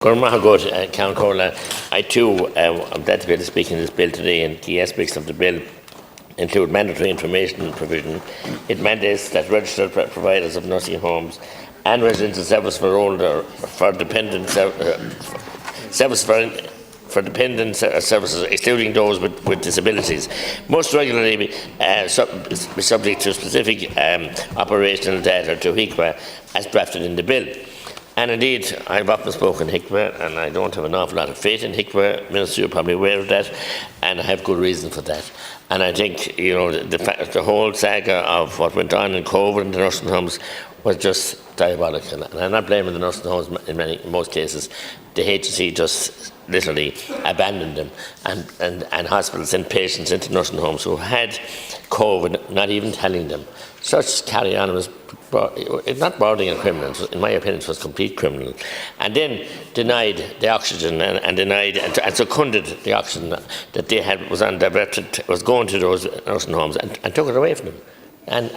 Count Corla, I too am glad to be able to speak in this bill today, and key aspects of the bill include mandatory information provision. It mandates that registered providers of nursing homes and residential service for older, for dependent service for dependent services, excluding those with disabilities, must regularly be subject to specific operational data to HICWA as drafted in the bill. And indeed, I've often spoken HICWA, and I don't have an awful lot of faith in HICWA. Minister, you're probably aware of that, and I have good reason for that. And I think, you know, the whole saga of what went on in COVID in the nursing homes was just diabolical. And I'm not blaming the nursing homes in most cases. The HSE just literally abandoned them, and hospitals sent patients into nursing homes who had COVID, not even telling them. Such carry-on was not bordering on criminal. In my opinion, it was complete criminal. And then denied the oxygen and denied and seconded the oxygen that they had was going to those nursing homes and took it away from them. And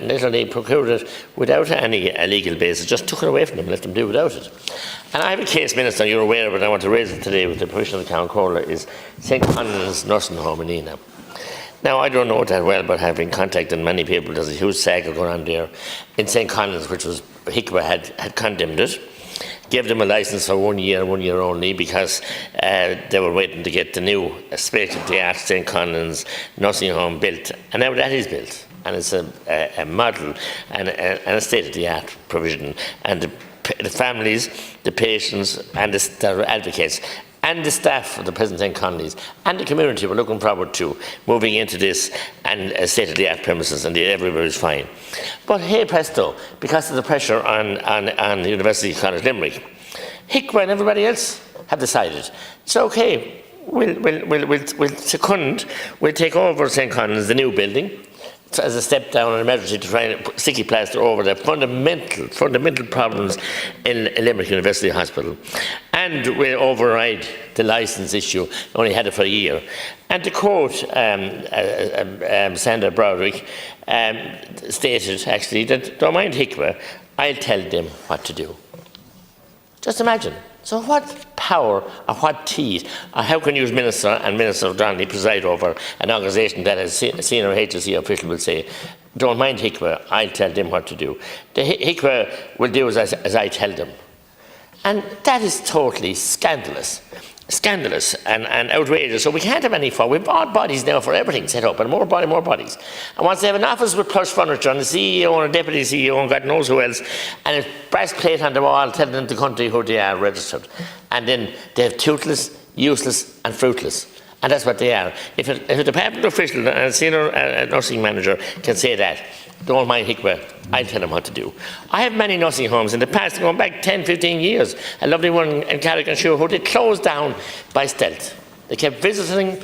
literally procured it without any legal basis, just took it away from them and let them do without it. And I have a case, Minister, you're aware of it, I want to raise it today with the permission of the Count Corla, is St. Conan's Nursing Home in Enam. Now, I don't know it that well, but having contacted many people, there's a huge saga going on there in St. Conan's, which was, HICWA had condemned it, gave them a licence for 1 year only, because they were waiting to get the new state-of-the-art St. Conan's nursing home built. And now that is built, and it's a model and a state-of-the-art provision. And the families, the patients, and the advocates, and the staff of the present St. Conan's and the community were looking forward to moving into this and state-of-the-art premises, and everybody's fine. But hey presto, because of the pressure on the University College Limerick, HICWA and everybody else have decided it's okay. We'll second. We'll take over St. Conan's, the new building, as a step down in emergency to try and put sticky plaster over the fundamental problems in Limerick University Hospital. And we'll override the licence issue, only had it for a year. And to quote Sandra Broderick, stated actually that, don't mind HICWA, I'll tell them what to do. Just imagine. So what power or what teeth, or how can you as Minister and Minister Donnelly preside over an organisation that a senior HSE official will say, don't mind HICWA, I'll tell them what to do. The HICWA will do as I tell them. And that is totally scandalous and outrageous. So we can't have any for. We've bought bodies now for everything set up, and more bodies. And once they have an office with plush furniture and the CEO and a deputy CEO and God knows who else, and a brass plate on the wall telling them the country who they are registered. And then they have toothless, useless and fruitless. And that's what they are. If a department official and a senior nursing manager can say that, don't mind HICWA, I'll tell them what to do. I have many nursing homes in the past, going back 10, 15 years. A lovely one in Carrick-on-Suir who they closed down by stealth. They kept visiting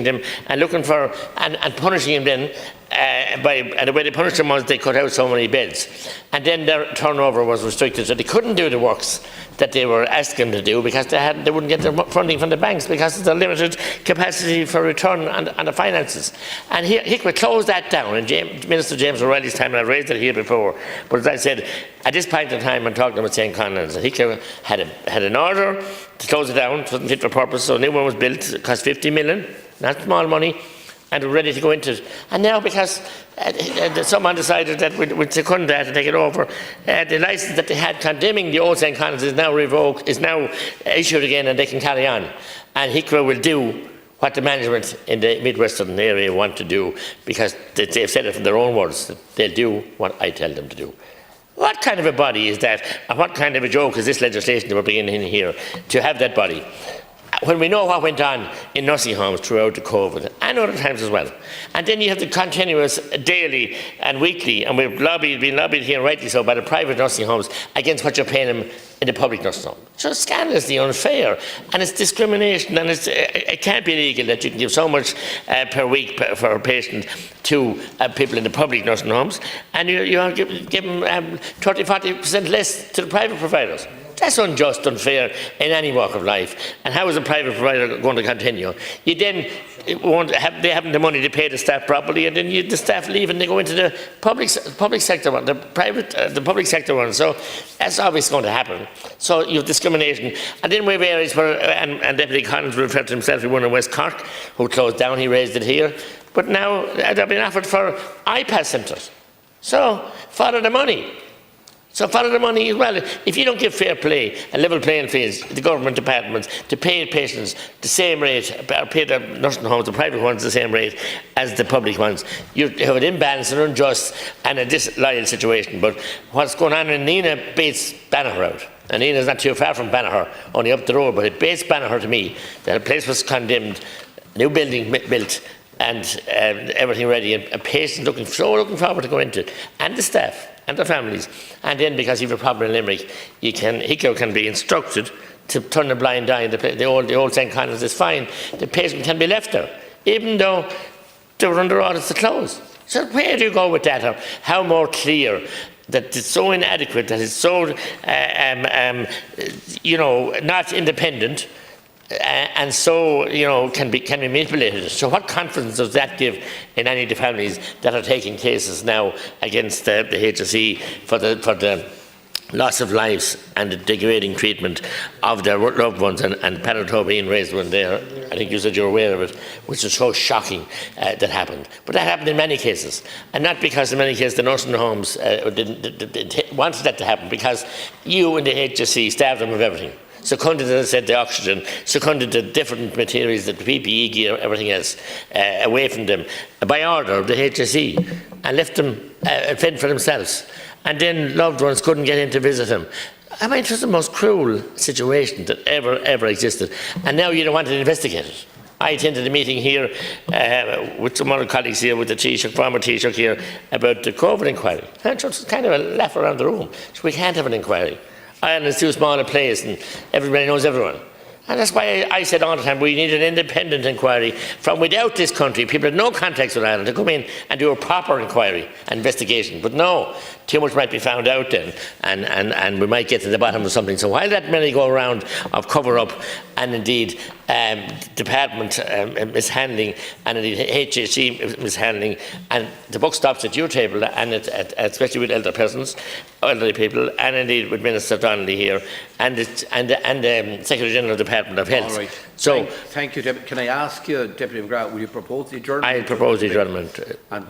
them and looking for, and punishing them then, and the way they punished them was they cut out so many beds. And then their turnover was restricted, so they couldn't do the works that they were asking them to do because they wouldn't get their funding from the banks because of the limited capacity for return on the finances. And HICWA closed that down in Minister James O'Reilly's time, and I've raised it here before. But as I said, at this point in time, I'm talking about St. Conan's. HICWA had an order to close it down. It wasn't fit for purpose, so a new one was built. It cost 50 million, not small money, and we're ready to go into it. And now, because someone decided that we'd second that and take it over, the licence that they had condemning the old St. Conan's is now revoked, is now issued again, and they can carry on. And HICWA will do what the management in the Midwestern area want to do, because they've said it from their own words, that they'll do what I tell them to do. What kind of a body is that? And what kind of a joke is this legislation that we're bringing in here to have that body? When we know what went on in nursing homes throughout the COVID and other times as well. And then you have the continuous daily and weekly, and we've been lobbied here, rightly so, by the private nursing homes against what you're paying them in the public nursing home. So scandalously unfair, and it's discrimination, and it can't be legal that you can give so much per week for a patient to people in the public nursing homes, and you give them 30-40% less to the private providers. That's unjust, unfair in any walk of life. And how is a private provider going to continue? You then they haven't the money to pay the staff properly, and then the staff leave and they go into the public sector one, the public sector one. So that's obviously going to happen. So you have discrimination. And then we have areas where, and Deputy Collins referred to himself, he one in West Cork, who closed down, he raised it here. But now they've been offered for iPad centres. So follow the money. So follow the money as well. If you don't give fair play and level playing fields, the government departments, to pay patients the same rate, or pay the nursing homes, the private ones, the same rate as the public ones, you have an imbalance and unjust and a disloyal situation. But what's going on in Nina beats Banagher out. And Nina's not too far from Banagher, only up the road, but it beats Banagher to me. That a place was condemned, new building built, and everything ready, and patients looking forward to go into it, and the staff and the families. And then, because you have a problem in Limerick, HICO can be instructed to turn a blind eye. The old St. Connor's is fine. The patient can be left there, even though they were under orders to close. So where do you go with that? How more clear that it's so inadequate, that it's so, not independent, and so, can be manipulated. So what confidence does that give in any of the families that are taking cases now against the HSE for the loss of lives and the degrading treatment of their loved ones? And Paddy Tobin raised one there, I think you said you're aware of it, which is so shocking that happened. But that happened in many cases, and not because in many cases the nursing homes didn't wanted that to happen, because you and the HSE starved them of everything. Seconded, as I said, the oxygen, seconded the different materials, the PPE gear, everything else, away from them by order of the HSE, and left them fend for themselves. And then loved ones couldn't get in to visit them. I mean, it was the most cruel situation that ever existed. And now you don't want to investigate it. I attended a meeting here with some other colleagues here, with the Taoiseach, former Taoiseach here, about the COVID inquiry. And it was kind of a laugh around the room. So we can't have an inquiry. Ireland's too small a place and everybody knows everyone. And that's why I said all the time, we need an independent inquiry from without this country, people with no contacts with Ireland, to come in and do a proper inquiry and investigation. But no, too much might be found out then, and we might get to the bottom of something. So while that many go around of cover-up and indeed department mishandling and indeed HSE mishandling, and the buck stops at your table, and especially with elderly people, and indeed with Minister Donnelly here, and the Secretary General of the Department of Health. All right. So, thank you, Deputy. Can I ask you, Deputy McGrath, will you propose the adjournment? I propose the adjournment. And